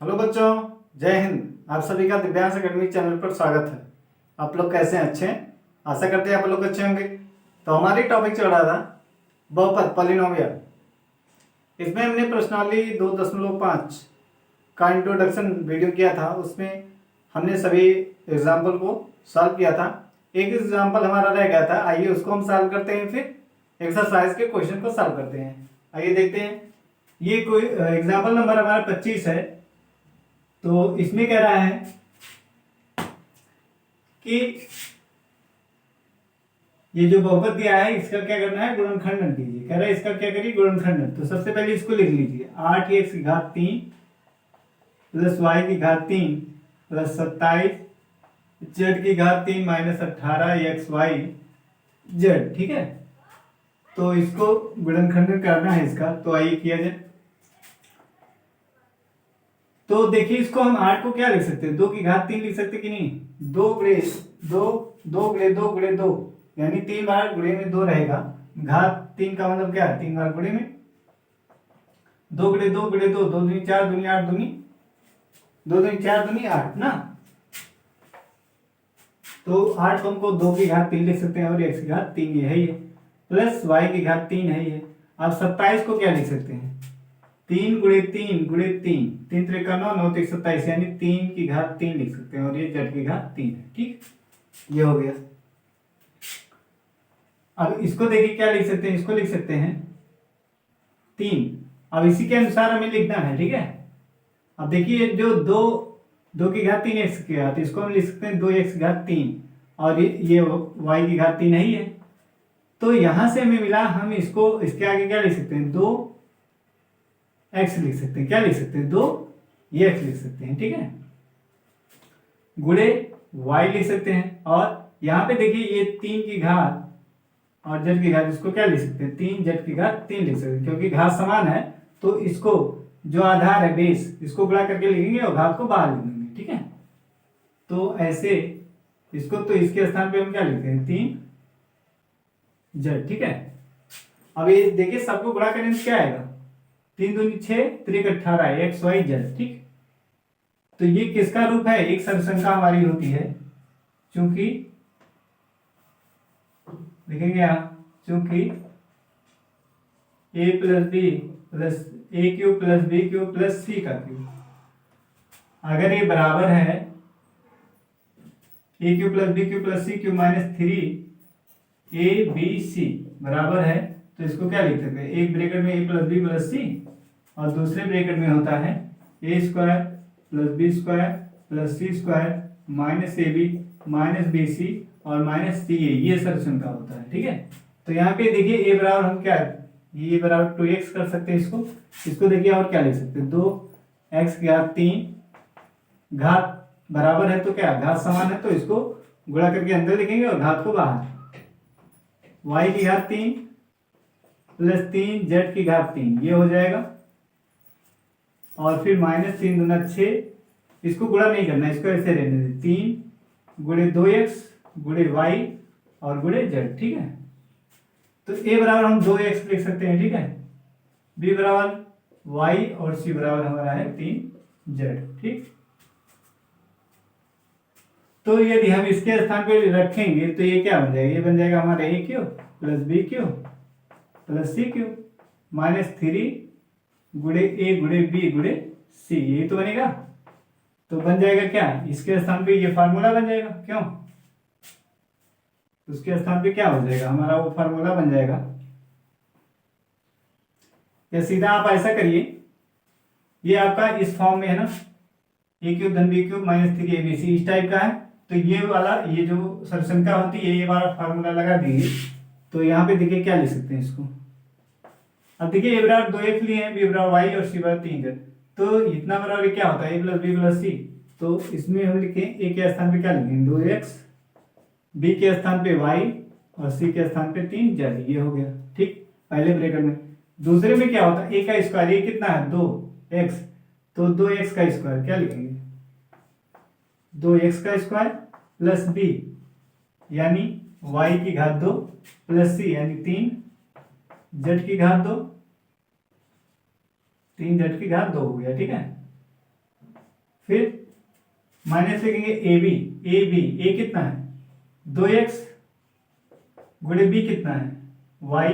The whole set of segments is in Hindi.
हेलो बच्चों, जय हिंद। आप सभी का दिव्यांश अकेडमी चैनल पर स्वागत है। आप लोग कैसे हैं? अच्छे हैं? आशा करते हैं आप लोग अच्छे होंगे। तो हमारी टॉपिक चल रहा था बहुपद पॉलिनोमियल। इसमें हमने प्रश्नावली 2.5 का इंट्रोडक्शन वीडियो किया था। उसमें हमने सभी एग्जाम्पल को सॉल्व किया था। एक एग्जाम्पल हमारा रह गया था, आइए उसको हम सॉल्व करते हैं। फिर एक्सरसाइज के क्वेश्चन को सॉल्व करते हैं। आइए देखते हैं। ये कोई एग्जाम्पल नंबर हमारा 25 है। तो इसमें कह रहा है कि ये जो बहुपद दिया है इसका क्या करना है, गुणनखंडन कीजिए। कह रहा है इसका क्या करिए, गुणनखंडन। तो सबसे पहले इसको लिख लीजिए, 8x की घात 3 प्लस वाई की घात 3 प्लस 27 जेड की घात 3 माइनस 18 एक्स वाई जेड। ठीक है, तो इसको गुणनखंडन करना है इसका। तो आइए किया जाए। तो देखिए, इसको हम 8 को क्या लिख सकते हैं, 2 की घात 3 लिख सकते कि नहीं। 2 गुणे 2, 2 गुणे 2 गुणे 2, यानी 3 बार गुणे में 2 रहेगा। घात 3 का मतलब क्या है, 3 बार गुणे में 2 गुणे 2 गुणे 2, 2 दूनी 4 दूनी 8 दूनी 2 दूनी 4 दूनी 8 ना। तो 8 को हमको 2 की घात 3 लिख सकते हैं और x की घात 3 ये है ये, प्लस y की घात 3 है ये। अब 27 को क्या लिख सकते हैं, 3 गुणे 3 गुणे 3, 3 त्रिका 9, 9 त्रिक 27, यानी 3 की घात 3 लिख सकते हैं और ये z की घात 3 है। ठीक, ये हो गया। अब इसको देखिए क्या लिख सकते हैं, इसको लिख सकते हैं 3। अब इसी के अनुसार हमें लिखना है। ठीक है, अब देखिए जो 2 की घात 3 एक्स की घात, इसको हम लिख सकते हैं 2x की घात 3 और ये y की घात 3 है ही है। तो यहां से हमें मिला, हम इसको इसके आगे क्या लिख सकते हैं, 2 x लिख सकते हैं। क्या लिख सकते हैं, 2 ये x लिख सकते हैं। ठीक है, गुणे y लिख सकते हैं। और यहां पे देखिए ये 3 की घात और z की घात, इसको क्या लिख सकते हैं, 3 z की घात 3 लिख सकते हैं। क्योंकि घात समान है तो इसको जो आधार है बेस, इसको गुणा करके लिखेंगे और घात को बाहर लिख देंगे। ठीक है, तो ऐसे इसको, तो इसके स्थान पे हम क्या लिखते हैं, 3 z। ठीक है, अब ये देखिए सबको गुणा करने से क्या आएगा, 3 दूनी 6 त्रिक 18 एक्स वाई जेड। ठीक, तो ये किसका रूप है, एक सरसंख्या हमारी होती है। चूंकि लिखेंगे यहां, चूंकि a plus B plus A cube plus B cube plus C का क्यू, अगर ये बराबर है A cube plus B cube plus C cube minus 3 A B C बराबर है, तो इसको क्या लिख सकते हैं, एक ब्रैकेट में A plus B plus C और दूसरे ब्रैकेट में होता है A square plus B square plus C square minus A B minus B C और माइनस सी ए, ये सरसंख्या होता है। ठीक है, तो यहाँ पे देखिए ए बराबर हम क्या, ये बराबर 2x कर सकते हैं। इसको देखिए और क्या लिख सकते हैं, 2x की घात 3, घात बराबर है तो क्या, घात समान है तो इसको गुणा करके अंदर लिखेंगे और घात को बाहर, y की घात 3 प्लस 3 z की घात 3, ये हो जाएगा। और फिर माइनस 3 दूना 6, इसको गुणा नहीं करना, इसको ऐसे रहने दें, 3 गुणे 2x गुणे y और गुणे z। ठीक है, तो a बराबर हम 2x लिख सकते हैं। ठीक है, b बराबर y और c बराबर हमारा है 3z। ठीक, तो यदि हम इसके स्थान पे रखेंगे तो ये क्या बन जाएगा, ये बन जाएगा हमारा A cube plus B cube plus C cube minus 3 गुणे ए गुणे बी गुणे सी, ये तो बनेगा। तो बन जाएगा क्या, इसके स्थान पे ये फार्मूला बन जाएगा, क्यों, उसके स्थान पे क्या हो जाएगा, हमारा वो फार्मूला बन जाएगा। या सीधा आप ऐसा करिए, ये आपका इस फॉर्म में है ना, ए क्यूब धन B cube minus 3 A B C, इस टाइप का है। तो ये वाला, ये जो सरसंख्या होती है, ये वाला फार्मूला लगा दीजिए। तो यहाँ पे देखिए क्या लिख सकते हैं इसको। अब देखिए ए बराबर 2x लिए हैं, बी बराबर वाई और सी बराबर 3z, तो इतना बराबर क्या होता है, ए प्लस बी प्लस सी। तो इसमें हम लिखें ए के स्थान पे क्या लिखेंगे, 2x, बी के स्थान पे y और सी के स्थान पे 3z, ये हो गया। ठीक, पहले ब्रैकेट में। दूसरे में क्या होता है, ए का स्क्वायर, ये कितना है 2x, तो 2x का स्क्वायर क्या लिखेंगे, 2x का स्क्वायर प्लस b यानी y की घात 2 प्लस c यानी 3 z की घात 2, 3 z की घात 2 हो गया। ठीक है, फिर माइनस लिखेंगे ए बी, ए कितना है 2x, गुणे बी कितना है y,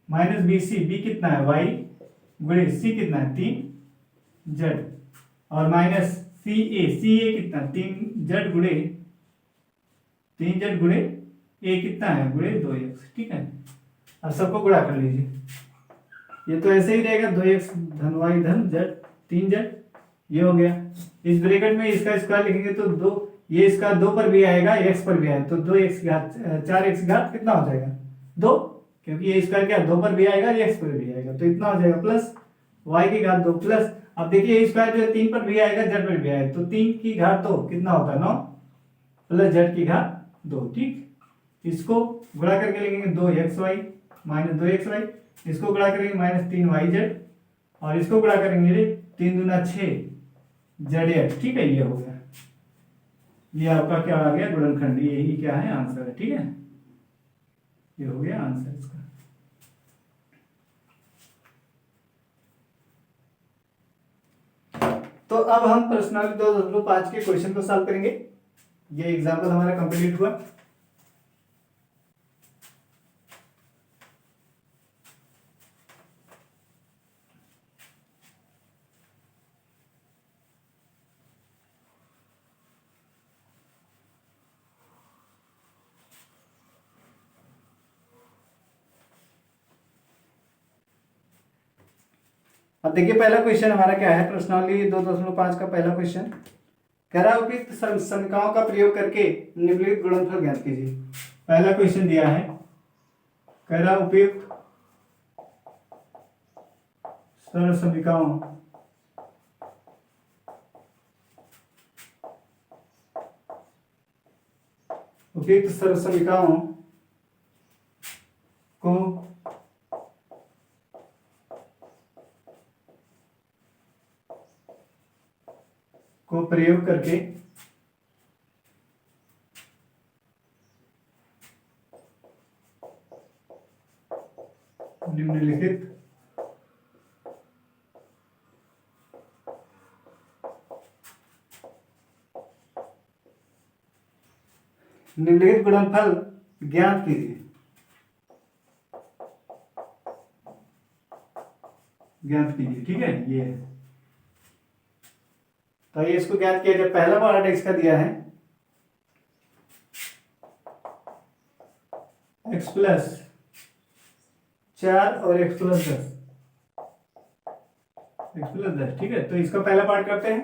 minus B C, B कितना है y, गुणे सी कितना है 3z, और माइनस सी ए कितना 3z गुणे 3z गुणे ए कितना है गुणे 2x। ठीक है, अब सबको गुणा कर लीजिए। ये तो ऐसे ही रहेगा 2x धन y धन z 3z, ये हो गया। इस ब्रैकेट में इसका स्क्वायर लिखेंगे तो 2, ये इसका 2 पर भी आएगा, x पर भी आएगा, तो 2x घात 4x घात कितना हो जाएगा 2, क्योंकि ये स्क्वायर क्या 2 पर भी आएगा x पर भी आएगा, तो इतना हो जाएगा प्लस y की घात 2 प्लस, अब देखिए ये स्क्वायर जो है 3 पर भी आएगा z पर भी आएगा, तो 3 की घात 2 कितना होता है 9 प्लस z की घात 2। ठीक, इसको गुणा करके लिखेंगे 2xy माइनस 2xy, इसको गुणा करेंगे माइनस 3yz, और इसको गुणा करेंगे 3 दूना 6 zx। ठीक है, ये हो गया, ये आपका क्या आ गया गुणनखंड, यही क्या है आंसर है। ठीक है, ये हो गया आंसर इसका। तो अब हम प्रश्नावली 2.5 के क्वेश्चन को सॉल्व करेंगे। ये एग्जाम्पल हमारा कंप्लीट हुआ। अब देखिए पहला क्वेश्चन हमारा क्या है, प्रश्नावली 2.5 का पहला क्वेश्चन कह रहा है उपयुक्त समीकरणों का प्रयोग करके निम्नलिखित गुणनफल ज्ञात कीजिए। पहला क्वेश्चन दिया है, कह रहा उपयुक्त सरल समीकरणों को प्रयोग करके निम्नलिखित गुणनफल ज्ञात कीजिए। ठीक है, ये है। तो ये इसको ज्ञात किया जाए। पहला पार्ट इसका दिया है x प्लस 4 और x प्लस 10। ठीक है, तो इसका पहला पार्ट करते हैं।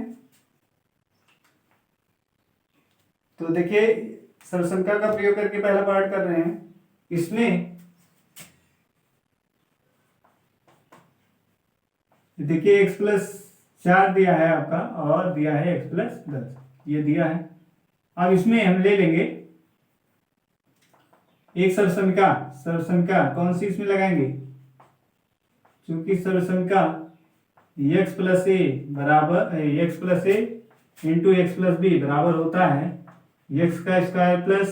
तो देखिए सरलसंख्या का प्रयोग करके पहला पार्ट कर रहे हैं। इसमें देखिए x प्लस 4 दिया है आपका और दिया है x प्लस 10, ये दिया है। अब इसमें हम ले लेंगे एक सरलसंख्या कौन सी इसमें लगाएंगे, क्योंकि सरलसंख्या x plus A into X plus B बराबर होता है x का square plus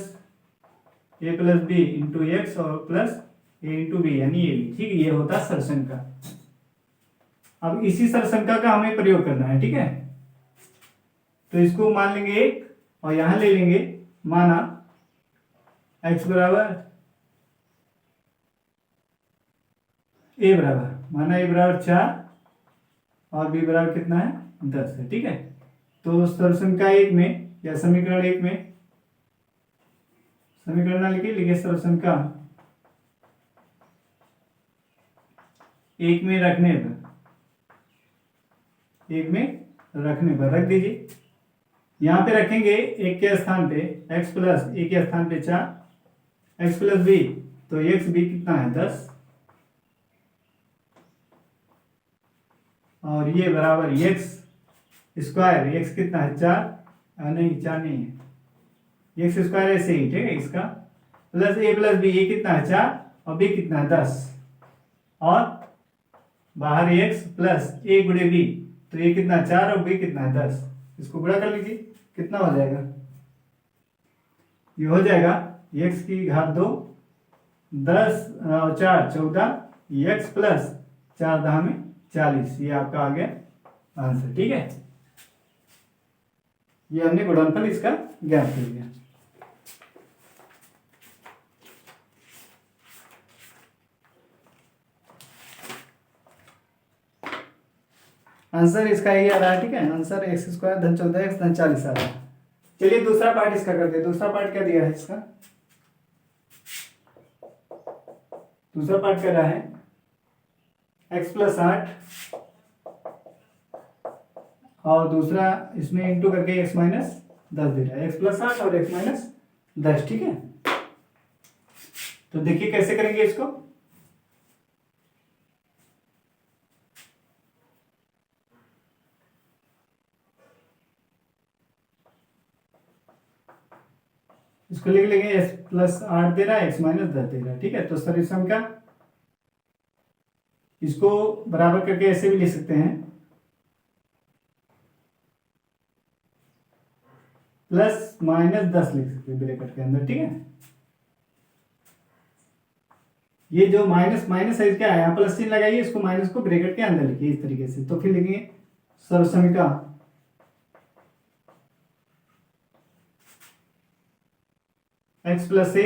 a plus B into X और प्लस a इंटू बी यानी ए बी। ठीक है, ये होता है सरलसंख्या। अब इसी सरलसंख्या का हमें प्रयोग करना है। ठीक है, तो इसको मान लेंगे 1 और यहां ले लेंगे माना x बराबर a बराबर 4 और b बराबर कितना है 10 है। ठीक है, तो सरलसंख्या 1 में या समीकरण 1 में, समीकरण ना लिखिए सरलसंख्या 1 में रखने पर रख दीजिए। यहां पे रखेंगे एक के स्थान पे x प्लस ए के स्थान पे 4, x प्लस बी, तो एक्स बी कितना है 10 और ये बराबर एक्स स्क्वायर, एक्स कितना है 4 नहीं 4 नहीं है, एक्स स्क्वायर ऐसे ही। ठीक है, इसका प्लस ए प्लस बी, ये कितना है 4 और बी कितना है 10 और बाहर एक्स प्लस ए गुणे बी, तो ये कितना 4 और बी कितना है 10। इसको गुणा कर लीजिए, कितना हो जाएगा, ये हो जाएगा x की घात 2 10 और 4 14, x प्लस 4 10 में 40। ये आपका आ गया आंसर। ठीक है, ये हमने गुणनफल इसका ज्ञात कर लिया। आंसर इसका ये आ रहा है, ठीक है। आंसर एक्स स्क्वायर धन 14x धन 40 आ रहा है। चलिए दूसरा पार्ट इसका करते हैं। दूसरा पार्ट क्या दिया है इसका? दूसरा पार्ट क्या रहा है? x प्लस 8 और दूसरा इसमें इंटू करके x माइनस 10 दे रहा है। x प्लस 8 और x माइनस 10, ठीक है। तो देखिए कैसे करेंगे इसको। इसको लिख लेंगे x प्लस 8 दे रहा है, x माइनस 10 दे रहा है, ठीक है। तो सॉल्यूशन का इसको बराबर करके ऐसे भी लिख सकते हैं, प्लस माइनस 10 लिख सकते हैं ब्रैकेट के अंदर, ठीक है। ये जो माइनस माइनस है क्या है, यहाँ प्लस चिन्ह लगाइए, इसको माइनस को ब्रैकेट के अंदर लिखिए इस तरीके से। तो फिर लिखेंगे सॉल्यूशन का x plus A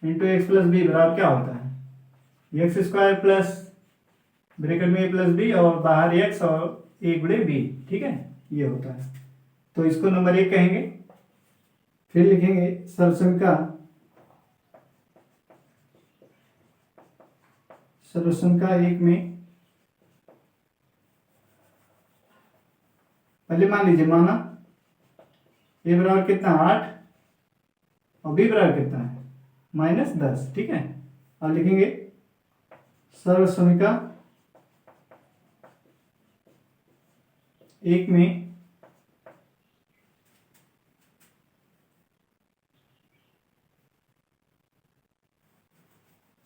into X plus B बराबर क्या होता है, एक्स स्क्वायर प्लस ब्रैकेट में ए प्लस बी और बाहर एक्स और ए गुणे बी, ठीक है, ये होता है। तो इसको नंबर 1 कहेंगे। फिर लिखेंगे सॉल्यूशन का एक में पहले मान लीजिए, माना ए बराबर कितना 8 और बी बराबर कितना है माइनस 10, ठीक है। और लिखेंगे सर्वसमीका 1 में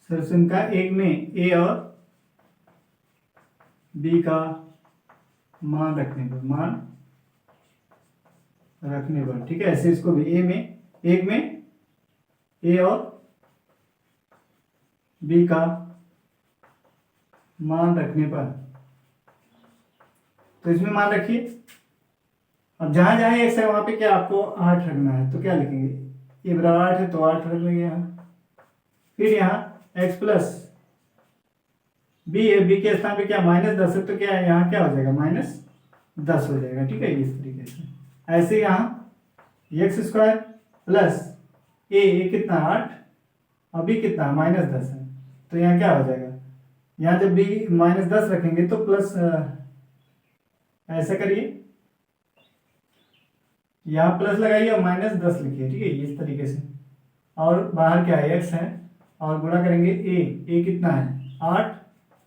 सर्वसमीका 1 में ए और बी का मान रखने पर, ठीक है। ऐसे इसको भी ए में 1 में ए और बी का मान रखने पर, तो इसमें मान रखिए। अब जहां जहां एक्स है वहां पे क्या आपको 8 रखना है, तो क्या लिखेंगे, ए बराबर 8 है तो 8 रख लेंगे यहाँ। फिर यहाँ एक्स प्लस बी है, बी के स्थान पे क्या माइनस 10 है, तो क्या है यहाँ क्या हो जाएगा माइनस 10 हो जाएगा, ठीक है। इस तरीके से ऐसे यहाँ एक्स स्क्वायर प्लस ए कितना 8 और बी कितना माइनस 10 है, तो यहाँ क्या हो जाएगा, यहाँ जब बी माइनस 10 रखेंगे तो प्लस ऐसा करिए, यहाँ प्लस लगाइए और माइनस 10 लिखिए, ठीक है, इस तरीके से। और बाहर क्या है एक्स है और गुणा करेंगे ए कितना है 8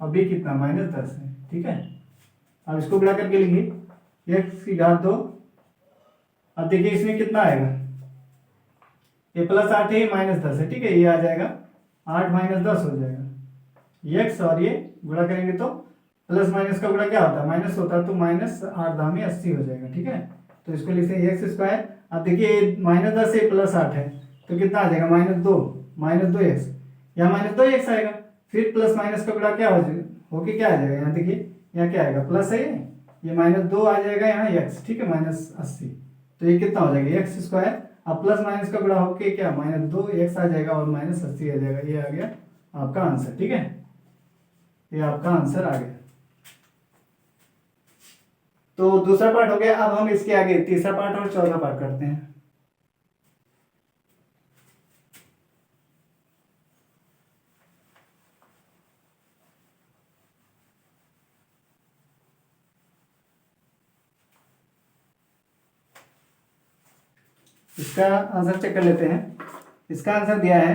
और बी कितना माइनस 10 है, ठीक है। अब इसको गुणा करके लिखिए एक्स की घात 2। अब देखिए इसमें कितना आएगा, ये प्लस 8 है माइनस 10 है, ठीक है, ये आ जाएगा 8 माइनस 10 हो जाएगा एक्स, और ये गुणा करेंगे तो प्लस माइनस का गुणा क्या होता है माइनस होता है, तो माइनस 8 दाम 80 हो जाएगा, ठीक है। तो इसको लिखते हैं एक्स स्क्वायर। अब देखिए माइनस 10 है प्लस 8 है तो कितना आ जाएगा माइनस 2 एक्स, यहाँ माइनस 2 एक्स आएगा। फिर प्लस माइनस का गुणा क्या होके क्या आ जाएगा, यहाँ देखिए यहाँ क्या आएगा प्लस है, ये माइनस 2 आ जाएगा यहाँ एक्स, ठीक है, माइनस 80। तो ये कितना हो जाएगा एक्स स्क्वायर। अब प्लस माइनस का गुणा होके क्या माइनस 2 एक्स आ जाएगा और माइनस 80 आ जाएगा। ये आ गया आपका आंसर, ठीक है, ये आपका आंसर आ गया। तो दूसरा पार्ट हो गया। अब हम इसके आगे तीसरा पार्ट और चौथा पार्ट करते हैं। इसका आंसर चेक कर लेते हैं। इसका आंसर दिया है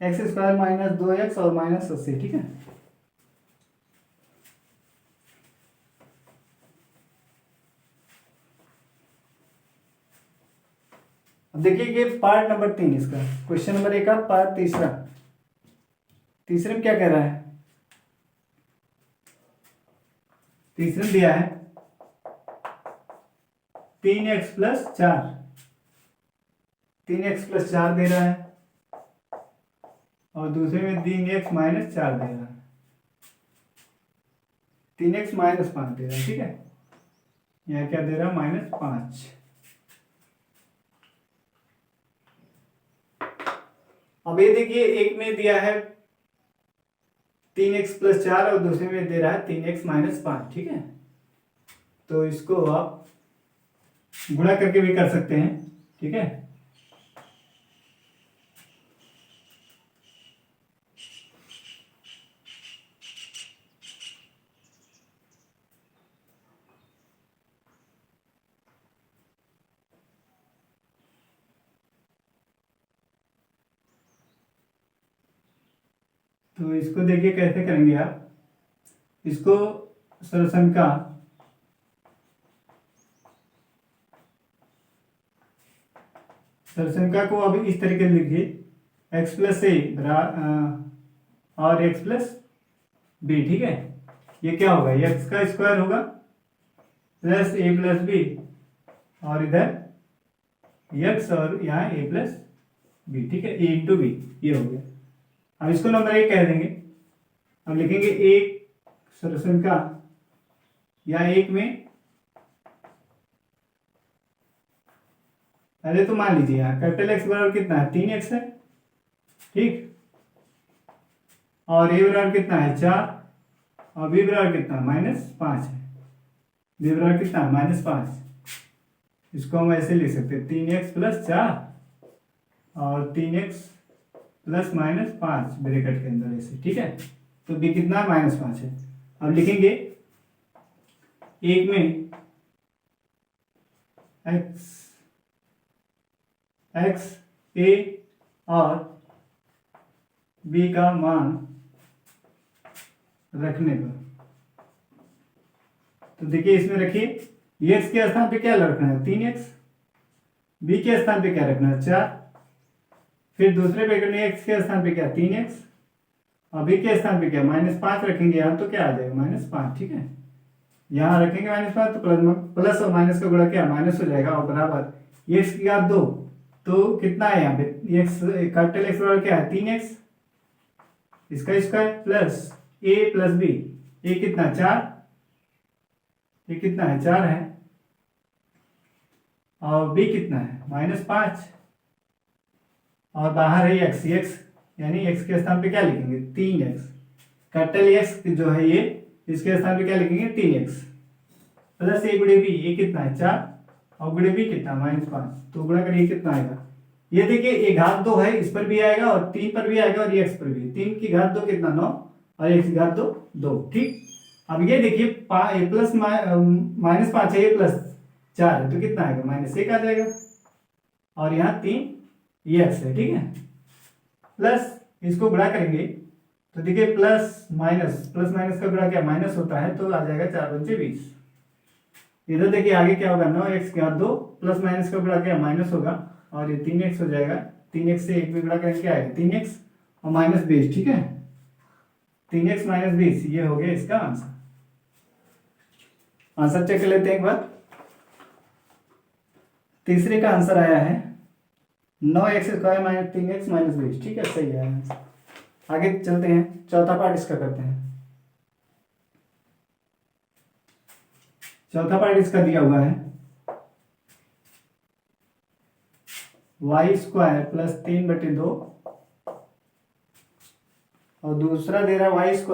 एक्स स्क्वायर माइनस 2x और माइनस 80, ठीक है। अब देखिए ये पार्ट नंबर 3 इसका, क्वेश्चन नंबर 1 का पार्ट तीसरा। तीसरे में क्या कह रहा है, तीसरे में दिया है 3x प्लस 4, 3x प्लस 4 दे रहा है और दूसरे में 3x माइनस 4 दे रहा है, 3x माइनस 5 दे रहा है, ठीक है। यहाँ क्या दे रहा है -5। अब ये देखिए एक में दिया है 3x + 4 और दूसरे में दे रहा है 3x - 5, ठीक है। तो इसको आप गुणा करके भी कर सकते हैं, ठीक है। तो इसको देखिए कैसे करेंगे आप, इसको सरसंख्या को अब इस तरीके से लिखिए, x + a और x + b, ठीक है। ये क्या होगा, x का स्क्वायर होगा प्लस a + b, और इधर x और यहाँ a + b, ठीक है, a × b, ये हो गया। अब इसको नंबर 1 कह देंगे। अब लिखेंगे एक सरसंख्या या एक में, पहले तो मान लीजिए यहाँ कैपिटल X बराबर कितना है, 3x है, ठीक। और a बराबर कितना है, 4, और b बराबर कितना है, -5 है। b बराबर कितना है, -5। इसको हम ऐसे लिख सकते हैं, 3x + 4 और 3x + -5 ब्रैकेट के अंदर ऐसे, ठीक है। तो b कितना है, -5 है। अब लिखेंगे एक में x a और b का मान रखने पर, तो देखिए इसमें रखिए, x के स्थान पे क्या रखना है, 3x, b के स्थान पे क्या रखना है, 4, फिर दूसरे ब्रैकेट में x के स्थान पे क्या, 3x, और b के स्थान पे क्या, -5 रखेंगे यहाँ, तो क्या आ जाएगा, -5, ठीक है। यहाँ रखेंगे -5 तो प्लस और माइनस का गुणा क्या, माइनस हो जाएगा, और बराबर x की घात 2, तो कितना है यहाँ पे, कैपिटल X बराबर क्या है, 3x, इसका square plus a + b, a कितना, 4, ये कितना है, 4 है, और b कितना है, -5, और बाहर है x, यानी x के स्थान पे क्या लिखेंगे, 3x, कैपिटल X जो है ये, इसके स्थान पे क्या लिखेंगे, 3x प्लस a × b, ये कितना है, 4, और × b कितना, -5, तो गुणा करिए कितना आएगा। ये देखिए ये घात 2 है, इस पर भी आएगा और 3 पर भी आएगा और ये x पर भी, 3 की घात 2 कितना, 9, और x की घात 2, 2, ठीक। अब ये देखिए -5 है, ये +4 है, तो कितना आएगा, -1 आ जाएगा, और यहाँ 3 ये x है, ठीक है। प्लस इसको गुणा करेंगे तो देखिए प्लस माइनस का गुणा क्या, माइनस होता है, तो आ जाएगा 4 × 5 = 20। इधर देखिए आगे क्या होगा, 9x की घात 2 प्लस माइनस का गुणा क्या, माइनस होगा, और ये 3x हो जाएगा, 3x से 1 भी गुणा करेंगे क्या आएगा, 3x और -20, ठीक है। 3x - 20, ये हो गया इसका आंसर। आंसर चेक कर लेते हैं एक बार। तीसरे का आंसर आया है 9x² - 3x - 20, ठीक है, सही है आंसर। आगे चलते हैं, चौथा पार्ट इसका करते हैं। चौथा पार्ट इसका दिया हुआ है y² + 3/2, और दूसरा दे रहा है y² -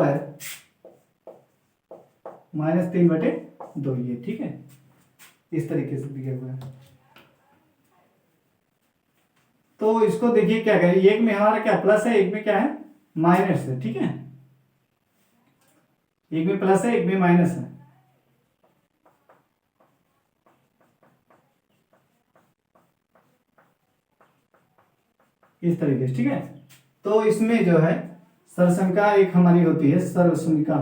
3/2, ये, ठीक है, इस तरीके से दिया हुआ है। तो इसको देखिए क्या करें, एक में हमारा क्या प्लस है, एक में क्या है, माइनस है, ठीक है। एक में प्लस है, एक में माइनस है। इस तरीके से, ठीक है। तो इसमें जो है सरसंख्या एक हमारी होती है, सरसंख्या,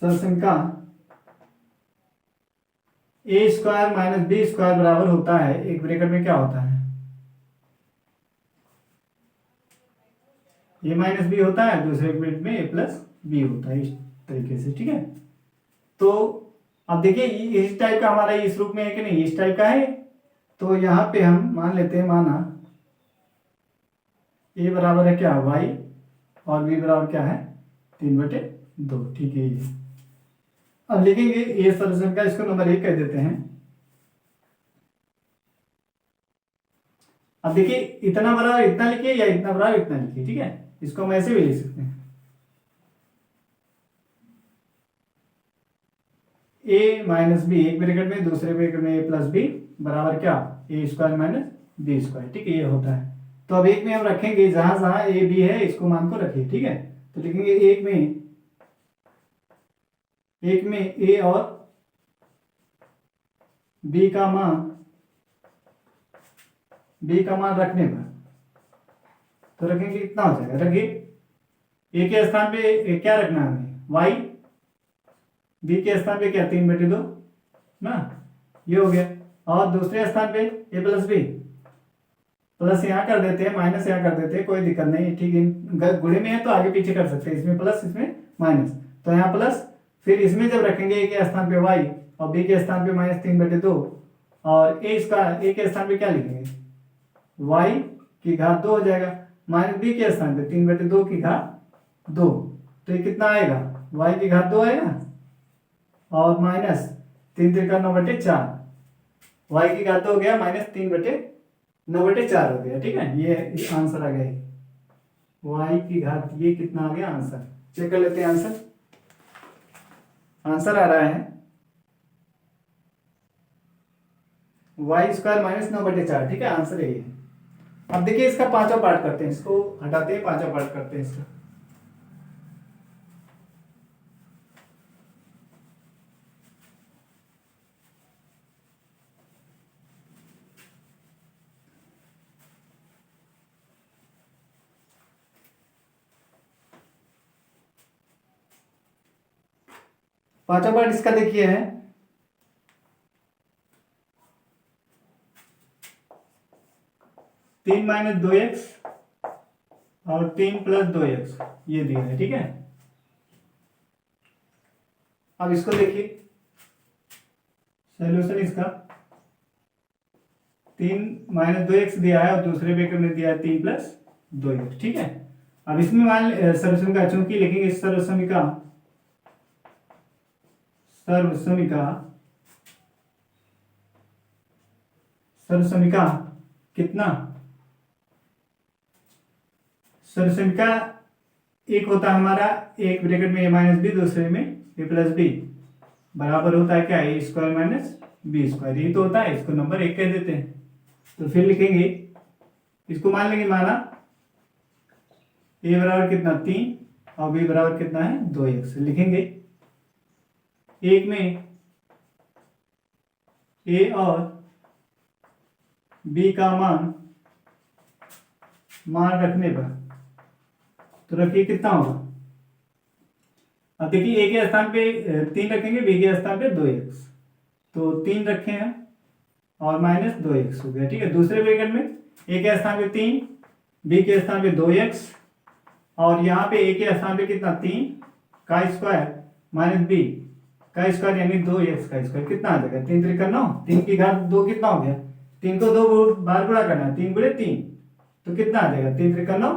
सरसंख्या a² - b² बराबर होता है, एक ब्रैकेट में क्या होता है, a - b होता है, दूसरे ब्रैकेट में a + b होता है, इस तरीके से, ठीक है। तो अब देखिए इस टाइप का हमारा इस रूप में है कि नहीं, इस टाइप का है, तो यहाँ पे हम मान लेते हैं, माना ए बराबर है क्या, वाई, और बी बराबर क्या है, 3/2। ठीक है ये। अब लिखेंगे ये सॉल्यूशन का, इसको नंबर 1 कह देते हैं। अब देखिए इतना बराबर इतना लिखिए या इतना बराबर इतना लिखिए, ठीक है, इसको हम ऐसे भी लिख सकते हैं। ए माइनस बी, एक ब्रैकेट में, दूसरे ब्रैकेट में ए प्लस बी बराबर क्या, ए स्क्वायर माइनस बी स्क्वायर। ठीक है, ये होता है। तो अब एक में हम रखेंगे जहां जहां ए बी है इसको मान को रखिए। ठीक है, तो लिखेंगे एक में ए और बी का मान रखने पर तो रखेंगे कितना हो जाएगा, रखिए ए के स्थान पे क्या रखना है हमें, वाई, बी के स्थान पे क्या, 3/2 ना, ये हो गया। और दूसरे स्थान पे ए प्लस बी, प्लस यहाँ कर देते हैं, माइनस यहाँ कर देते हैं, कोई दिक्कत नहीं। ठीक है, गुणे में है तो आगे पीछे कर सकते हैं, इसमें प्लस इसमें माइनस, तो यहाँ प्लस, फिर इसमें जब रखेंगे ए के स्थान पे वाई और बी के स्थान पे -3/2, और ए के स्थान पे क्या लिखेंगे, वाई की घात 2 हो जाएगा, माइनस बी के स्थान पे 3/2 की घात 2, तो ये कितना आएगा, वाई की घात 2 आएगा, और माइनस 3×9/4, वाई की घात 2 हो गया, -3/9/4 हो गया। ठीक है, ये आंसर आ गया, वाई की घात, ये कितना आ गया आंसर, चेक कर लेते हैं। आंसर आ रहा है वाई स्क्वायर -9/4। ठीक है, आंसर यही है। अब देखिए इसका पांचवा पार्ट करते हैं, इसको हटाते हैं, पांचवा पार्ट करते हैं इसका। पांचवा पार्ट इसका देखिए है 3 - 2x और 3 + 2x, ये दिया है। ठीक है, अब इसको देखिए सॉल्यूशन इसका, 3 - 2x दिया है और दूसरे ब्रैकेट में दिया है 3 + 2x। ठीक है, अब इसमें मान सर्वसमी का चूंकि लिखेंगे सर्वसमिका कितना, सर्वसमिका एक होता है हमारा, एक ब्रैकेट में a - b, दूसरे में a + b बराबर होता है क्या, ए स्क्वायर माइनस बी स्क्वायर, यही तो होता है। इसको नंबर 1 कह देते हैं। तो फिर लिखेंगे, इसको मान लेंगे, माना a बराबर कितना 3 और b बराबर कितना है 2x, लिखेंगे एक में a और b का मान रखने पर तो रखिए कितना होगा। अब देखिए ए के स्थान पे 3 रखेंगे, बी के स्थान पे 2x, तो 3 रखे हैं और -2x हो गया। ठीक है, दूसरे ब्रैकेट में ए के स्थान पे 3, बी के स्थान पे 2x, और यहाँ पे ए के स्थान पे कितना 3 का स्क्वायर माइनस बी का स्क्वायर यानी 2x का स्क्वायर, कितना आ जाएगा, 3 × 9, 3 की घात 2 कितना हो गया, 3 को 2 बार गुणा करना है, 3 × 3 तो कितना आ जाएगा, 3 × 9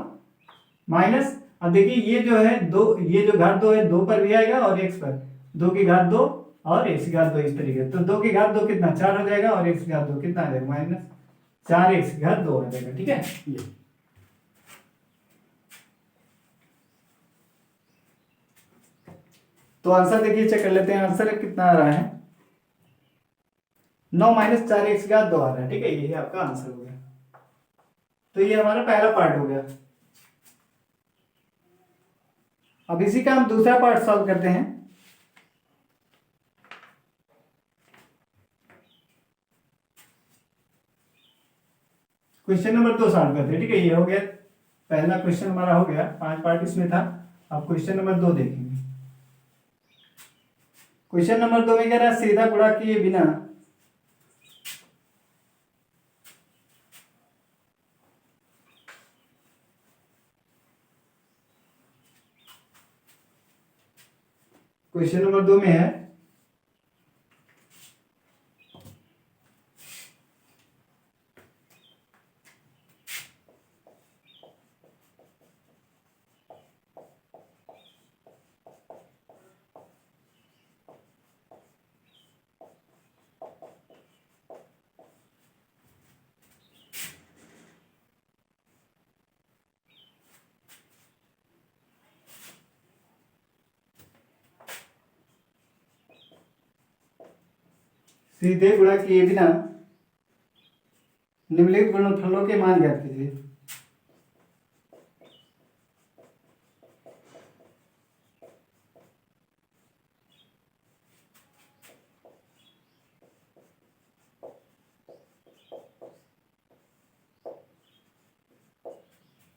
माइनस। अब देखिए ये जो है 2, ये जो घात 2 है 2 पर भी आएगा और x पर, 2 की घात 2 और x की घात 2, इस तरीके, तो 2 की घात 2 कितना 4 हो जाएगा और x की घात 2 कितना आ जाएगा, -4x की घात 2 आ जाएगा। ठीक है, ये तो आंसर देखिए, चेक कर लेते हैं आंसर कितना आ रहा है, 9 - 4x की घात 2 आ रहा है। ठीक है, यही आपका आंसर हो गया। तो ये हमारा पहला पार्ट हो गया। अब इसी का हम दूसरा पार्ट सॉल्व करते हैं। क्वेश्चन नंबर 2 सॉल्व करते हैं। ठीक है, ये हो गया पहला क्वेश्चन हमारा हो गया, 5 पार्ट इसमें था। अब क्वेश्चन नंबर 2 देखेंगे। क्वेश्चन नंबर 2 में कह रहा है सीधा गुणा किए बिना क्वेश्चन नंबर 2 में है सीधे गुणा किए बिना निम्नलिखित गुणनफलों के मान ज्ञात कीजिए।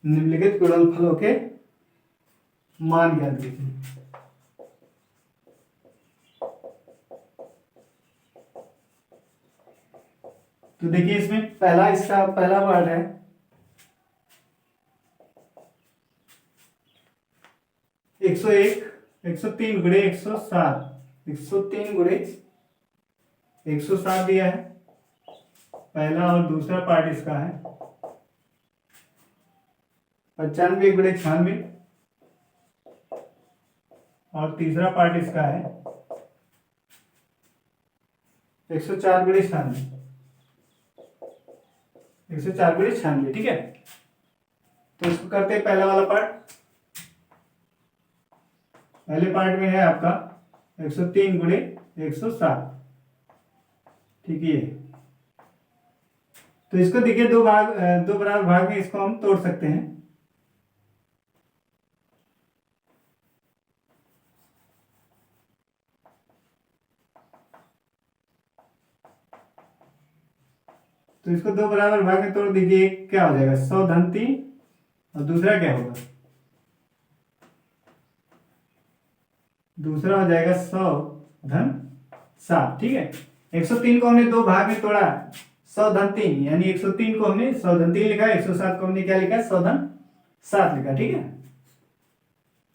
निम्नलिखित गुणनफलों के मान ज्ञात कीजिए। तो देखिए इसमें इसका पहला वर्ड है 101, 103 गुणे 107, 103 गुणे 107 दिया है पहला, और दूसरा पार्ट इसका है 95 गुणे 96, और तीसरा पार्ट इसका है 104 गुणे 96, 104 गुणे 96। ठीक है, तो इसको करते हैं पहला वाला पार्ट। पहले पार्ट में है आपका 103 गुणे 107। ठीक है, तो इसको देखिए दो बराबर भाग में इसको हम तोड़ सकते हैं। तो इसको दो बराबर भाग में तोड़ दीजिए। एक क्या हो जाएगा 100 धन 3, और दूसरा क्या होगा, दूसरा हो जाएगा 100 धन 7। ठीक है, 103 को हमने दो भाग में तोड़ा 100 धन 3, यानी 103 को हमने 100 धन 3 लिखा, 107 को हमने क्या लिखा 100 धन 7 लिखा। ठीक है,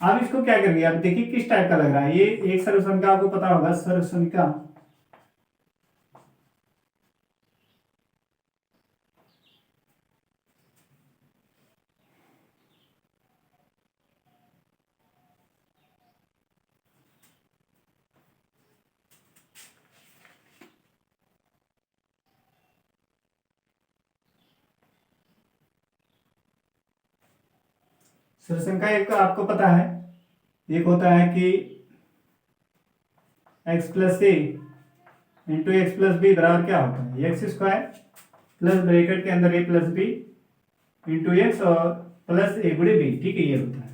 अब इसको क्या करेंगे, आप देखिए किस टाइप का लग रहा है। ये एक सर्वसंख्या आपको पता होगा, सर्वसंख्या सर्वसंख्या एक आपको पता है, एक होता है कि x plus A into X plus B बराबर क्या होता है, एक्स स्क्वायर प्लस ब्रैकेट के अंदर ए प्लस बी इंटू एक्स और प्लस ए गुणे बी। ठीक है, ये होता है,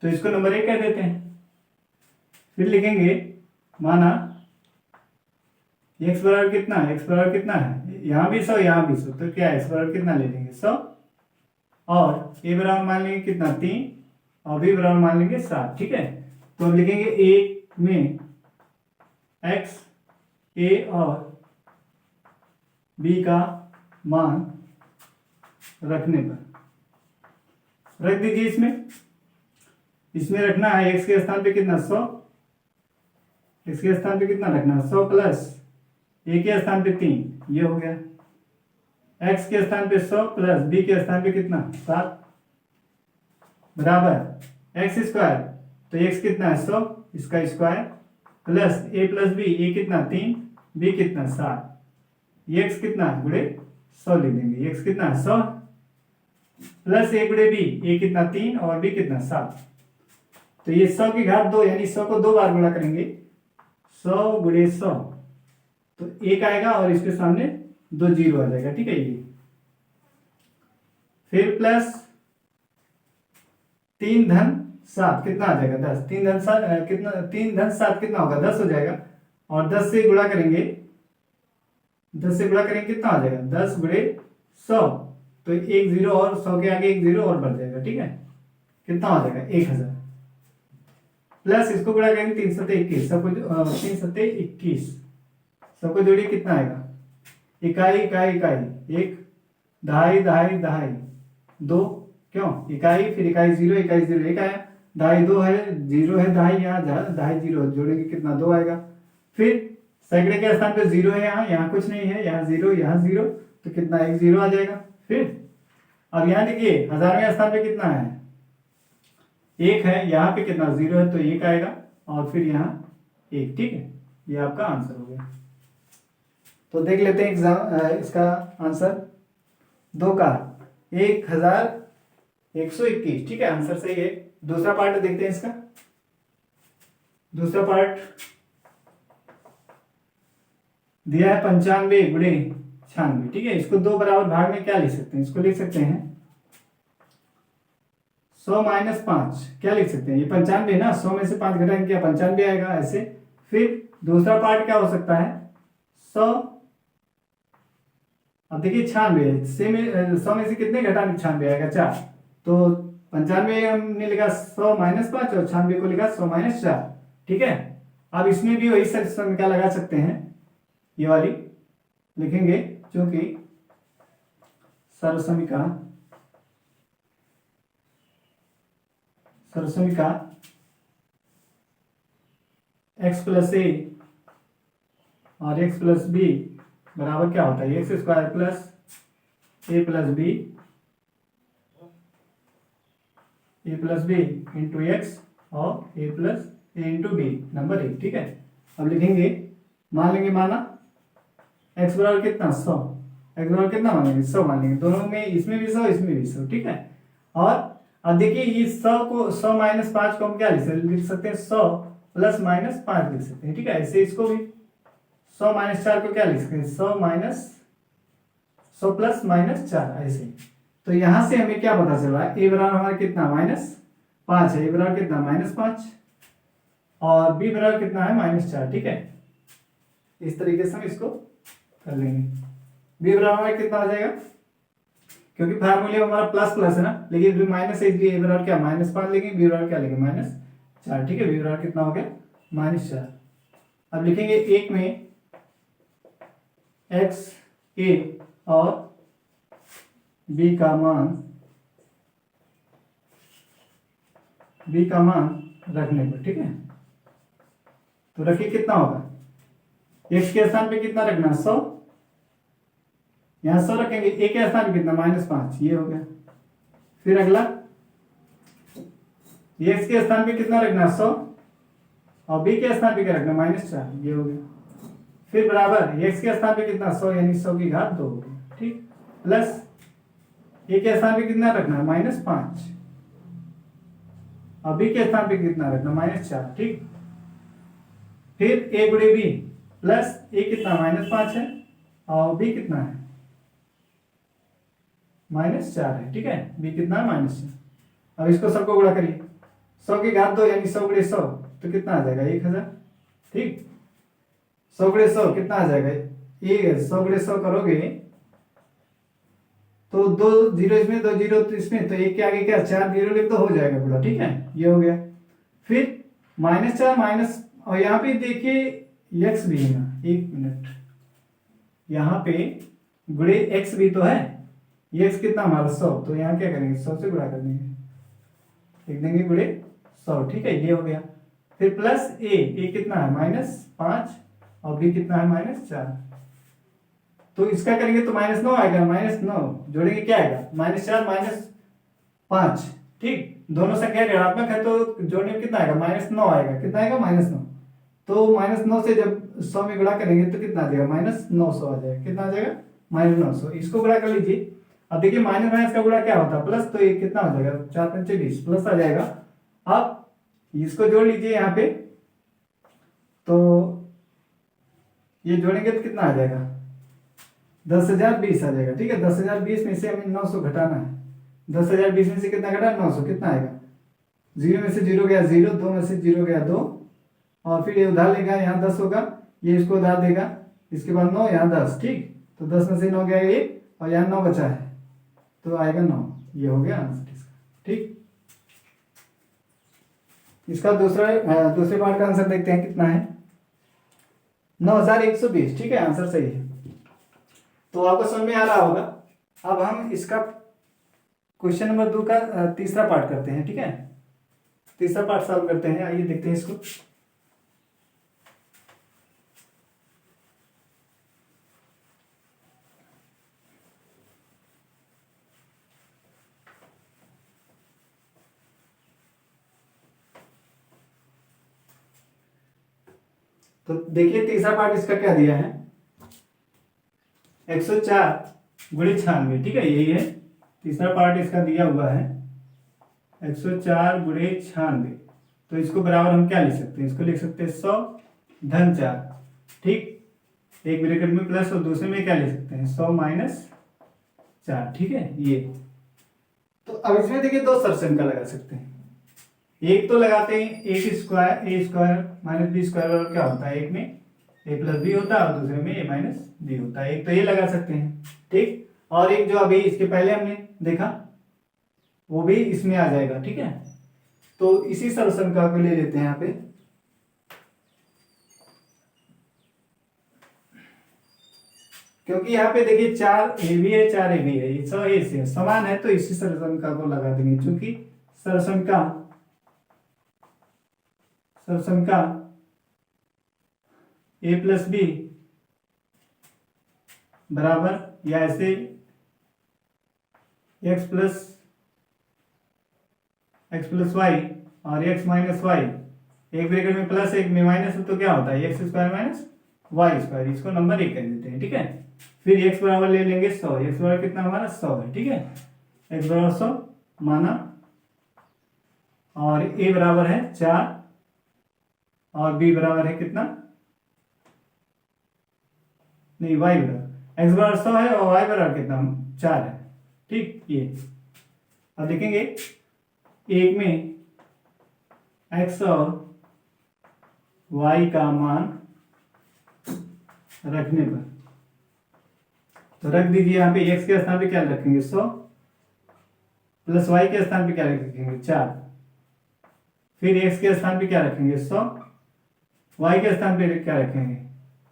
तो इसको नंबर 1 कह देते हैं। फिर लिखेंगे माना x बराबर कितना है, x बराबर कितना है, यहाँ भी 100 यहाँ भी 100, तो क्या है x बराबर कितना ले लेंगे 100, और ए बराबर मान लेंगे कितना 3, और बी बराबर मान लेंगे 7। ठीक है, तो हम लिखेंगे ए में x ए और बी का मान रखने पर रख दीजिए। इसमें रखना है x के स्थान पे कितना 100, x के स्थान पे कितना रखना है 100 प्लस ए के स्थान पे 3, ये हो गया। x के स्थान पे 100 प्लस b के स्थान पे कितना 7 बराबर x स्क्वायर, तो x कितना है 100, इसका स्क्वायर प्लस ए प्लस बी, ए कितना 3, b कितना 7, ये x कितना गुणे 100 लिख देंगे। x कितना 100 प्लस ए गुणे बी, ए कितना 3 और b कितना 7, तो ये 100 की घात 2, यानी 100 को 2 बार गुणा करेंगे, 100 गुणे 100 तो 1 आएगा और इसके सामने 2 जीरो आ जाएगा। ठीक है, ये फिर प्लस 3 धन 7 कितना आ जाएगा 10, 3 धन 7 कितना, 3 धन 7 कितना होगा 10 हो जाएगा, और 10 से गुणा करेंगे, 10 से गुणा करेंगे कितना आ जाएगा 10 गुणे 100, तो एक जीरो और 100 के आगे एक जीरो और बढ़ जाएगा। ठीक है, कितना हो जाएगा 1000, प्लस इसको गुणा करेंगे 3 सत्ते 21, सबको 3 सत्ते 21, सबको जोड़िए कितना आएगा इकाई इकाई इकाई, एक दहाई दहाई दहाई 2, क्यों इकाई, फिर इकाई 0 इकाई 0 1 आया, दहाई 2 है, 0 है दहाई, यहाँ दहाई 0 जोड़ेंगे कितना 2 आएगा। फिर सैकड़े के स्थान पे 0 है, यहाँ कुछ नहीं है, यहाँ 0 यहाँ 0, तो कितना 1 0 आ जाएगा। फिर अब यहाँ देखिए हजारवें स्थान पे कितना है 1 है, यहाँ पे कितना 0 है, तो 1 आएगा, और फिर यहाँ 1। ठीक है, ये आपका आंसर हो गया। तो देख लेते हैं इसका आंसर 2 का 1121। ठीक है, आंसर सही है। दूसरा पार्ट देखते हैं इसका। दूसरा पार्ट दिया है 95 गुणे 96, ठीक है। इसको दो बराबर भाग में क्या लिख सकते हैं, इसको लिख सकते हैं 100 माइनस 5, क्या लिख सकते हैं, ये 95 ना, 100 में से 5 घटाएंगे क्या 95 आएगा ऐसे। फिर दूसरा पार्ट क्या हो सकता है 100, अब देखिए 96 से में 100 में से कितने घटाने 96 आएगा 4, तो 95 हमने लिखा 100 माइनस 5 और 96 को लिखा 100 माइनस 4, ठीक है। अब इसमें भी वही सिस्टम क्या लगा सकते हैं, ये वाली लिखेंगे क्योंकि सर्वसमीका x प्लस ए और x प्लस बी बराबर क्या होता है एक्स स्क्वायर प्लस ए प्लस बी इंटू एक्स और ए plus A into B number 1, ठीक है। अब लिखेंगे, मान लेंगे, माना x बराबर कितना 100, x बराबर कितना मानेंगे 100 मानेंगे, दोनों में इसमें भी 100 इसमें भी 100, ठीक है। और अब देखिए ये 100 माइनस 5 को हम क्या लिख सकते हैं 100 प्लस माइनस 5 लिख सकते हैं, ठीक है। ऐसे इसको भी 100 माइनस 4 को क्या लिख सकते हैं 100 प्लस माइनस 4 ऐसे। तो यहां से हमें क्या पता चल रहा है, ए बराबर हमारा कितना -5 है, ए बराबर कितना -5 और बी बराबर कितना है -4, ठीक है। इस तरीके से हम इसको कर लेंगे। बी बराबर हमारा कितना हो जाएगा, क्योंकि फार्मूले हमारा प्लस प्लस है ना, लेकिन माइनस है इसलिए ए बराबर क्या -5 लेंगे, बी बराबर क्या लेंगे -4, ठीक है। बी बराबर कितना हो गया -4। अब लिखेंगे एक में एक्स ए और बी का मान रखने पर, ठीक है। तो रखिए कितना होगा, एक्स के स्थान पे कितना रखना 100, यहां 100 रखेंगे, ए के स्थान पे कितना -5, ये हो गया। फिर अगला एक्स के स्थान पे कितना रखना 100 और बी के स्थान पे क्या रखना -4, ये हो गया। फिर बराबर एक्स के स्थान पे कितना 100 यानी 100 की घात 2 हो गया, ठीक, प्लस ए के स्थान पे कितना रखना -5 और बी के स्थान पे कितना रखना -4, ठीक। फिर ए गुणे बी प्लस ए कितना -5 है और बी कितना है -4 है, ठीक है। बी कितना है -4। अब इसको सबको गुणा करिए, 100 की घात 2 यानी 100 गुणे 100 तो कितना आ जाएगा 1000, ठीक। 100 गुणे 100 कितना आ जाएगा, ये 100 गुणे 100 करोगे तो 2 0 इसमें 2 0 तो इसमें, तो एक के आगे क्या 4 0 लिख तो हो जाएगा पूरा, ठीक है, ये हो गया। फिर -4 माइनस, और यहाँ पे देखिए एक्स भी है ना, 1 मिनट, यहाँ पे गुणे एक्स भी तो है, ये एक्स कितना हमारा 100, तो यहाँ क्या करेंगे 100 से गुणा कर देंगे, लिख देंगे गुणे 100, ठीक है, ये हो गया। फिर प्लस ए कितना है -5 और बी कितना है -4, तो इसका करेंगे तो -9 आएगा, -9 जोड़ेंगे क्या आएगा -4 -5, ठीक। दोनों संख्या ऋणात्मक है तो जोड़ने में कितना आएगा -9 आएगा, कितना आएगा -9, तो -9 से जब 100 में गुणा करेंगे तो कितना आ जाएगा -900 आ जाएगा, कितना आ जाएगा -900। इसको गुणा कर लीजिए। अब देखिए माइनस माइनस का गुणा क्या होता है प्लस, तो ये कितना हो जाएगा 4 पंचे 20 प्लस आ जाएगा। अब इसको जोड़ लीजिए यहाँ पे, तो ये जोड़ेंगे तो कितना आ जाएगा 10,020 आ जाएगा, ठीक है। 10,020 में से हमें 900 घटाना है, 10,020 में से कितना घटा 900, कितना आएगा 0 में से 0 गया 0, 2 में से 0 गया 2 और फिर ये उधार लेगा, यहाँ 10 होगा, ये इसको उधार देगा, इसके बाद 9 यहाँ 10, ठीक। तो 10 में से 9 गया 1 और यहाँ 9 बचा है तो आएगा 9, ये हो गया आंसर इसका, ठीक। इसका दूसरे पार्ट का आंसर देखते हैं कितना है 9120, ठीक है, आंसर सही है। तो आपको समझ में आ रहा होगा। अब हम इसका क्वेश्चन नंबर 2 का तीसरा पार्ट करते हैं, ठीक है, तीसरा पार्ट सॉल्व करते हैं, आइए देखते हैं इसको। तो देखिए तीसरा पार्ट इसका क्या दिया है 104 गुणे 96, ठीक है, यही है तीसरा पार्ट इसका दिया हुआ है 104 गुणे 96। तो इसको बराबर हम क्या लिख सकते हैं, इसको लिख सकते हैं 100 धन 4, ठीक। एक ब्रैकेट में प्लस और दूसरे में क्या लिख सकते हैं 100 माइनस 4, ठीक है ये। तो अब इसमें देखिए दो सरसंख्या लगा सकते हैं। एक तो लगाते हैं ए स्क्वायर माइनस बी स्क्वायर, और क्या होता है एक में ए प्लस बी होता है और दूसरे में ए माइनस बी होता है। एक तो ये लगा सकते हैं, ठीक। और एक जो अभी इसके पहले हमने देखा वो भी इसमें आ जाएगा, ठीक है। तो इसी सरसंख्या को ले लेते हैं यहाँ पे, क्योंकि यहाँ पे देखिए 4 ए भी है 4 ए भी है, ये सब ए से समान है, तो इसी सरसंख्या को लगा देंगे। क्योंकि सरसंख्या ए प्लस बी बराबर, या ऐसे एक्स प्लस वाई और एक्स माइनस वाई, एक ब्रैकेट में प्लस एक में माइनस, तो क्या होता है X square minus Y square. इसको नंबर 1 कर देते हैं, ठीक है। फिर एक्स बराबर ले लेंगे 100, एक्स बराबर कितना हमारा 100 है, ठीक है। एक्स बराबर 100 माना, और ए बराबर है 4 और बी बराबर है कितना, नहीं वाई बराबर, एक्स बराबर 100 है और वाई बराबर कितना 4 है, ठीक। ये अब देखेंगे एक में एक्स और वाई का मान रखने पर, तो रख दीजिए यहाँ पे एक्स के स्थान पे क्या रखेंगे 100, प्लस वाई के स्थान पे क्या रखेंगे 4, फिर एक्स के स्थान पे क्या रखेंगे 100, वाई के स्थान पे क्या रखेंगे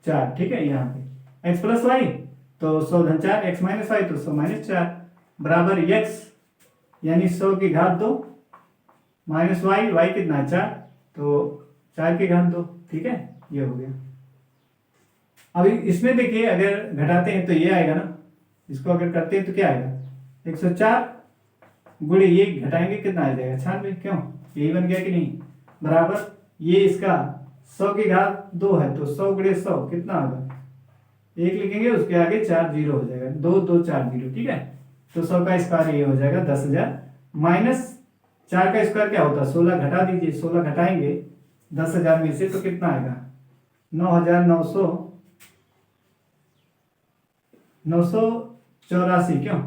4, ठीक है। यहाँ पे एक्स प्लस वाई तो 100 धन 4, एक्स माइनस वाई तो 100 माइनस 4 बराबर एक्स यानी 100 की घात 2 माइनस वाई, वाई कितना 4 तो 4 की घात 2, ठीक है। ये हो गया। अभी इसमें देखिए अगर घटाते हैं तो ये आएगा ना, इसको अगर करते हैं तो क्या आएगा 104 गुणे ये घटाएंगे कितना आ जाएगा 96, क्यों यही बन गया कि नहीं, बराबर ये इसका 100 की घात 2 है तो 100 गुणे 100 कितना होगा 1 लिखेंगे, उसके आगे 4 जीरो हो जाएगा, 2 2 4 जीरो, ठीक है। तो 100 का स्क्वायर ये हो जाएगा 10,000 माइनस 4 का स्क्वायर क्या होता है 16, घटा दीजिए 16 घटाएंगे 10,000 में से तो कितना आएगा 9,984, क्यों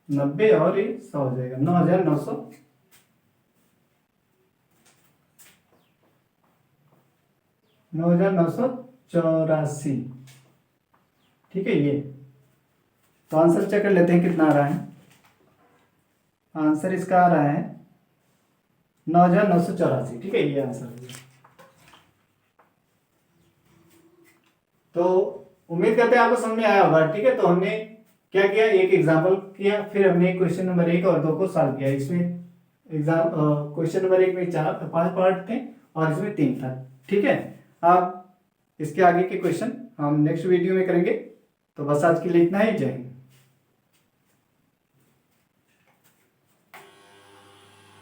90 और ये 100 हो जाएगा 9,984, ठीक है। ये तो आंसर चेक कर लेते हैं कितना आ रहा है। आंसर इसका आ रहा है 9,984, ठीक है। ये आंसर हो गया। तो उम्मीद करते हैं आपको समझ में आया होगा, ठीक है। तो हमने क्या किया, एक एग्जाम्पल किया, फिर हमने क्वेश्चन नंबर 1 और 2 को सॉल्व किया। इसमें एग्जाम क्वेश्चन नंबर 1 में 5 पार्ट थे और इसमें 3 था, ठीक है। अब इसके आगे के क्वेश्चन हम नेक्स्ट वीडियो में करेंगे। तो बस आज के लिए इतना ही, जय हिंद।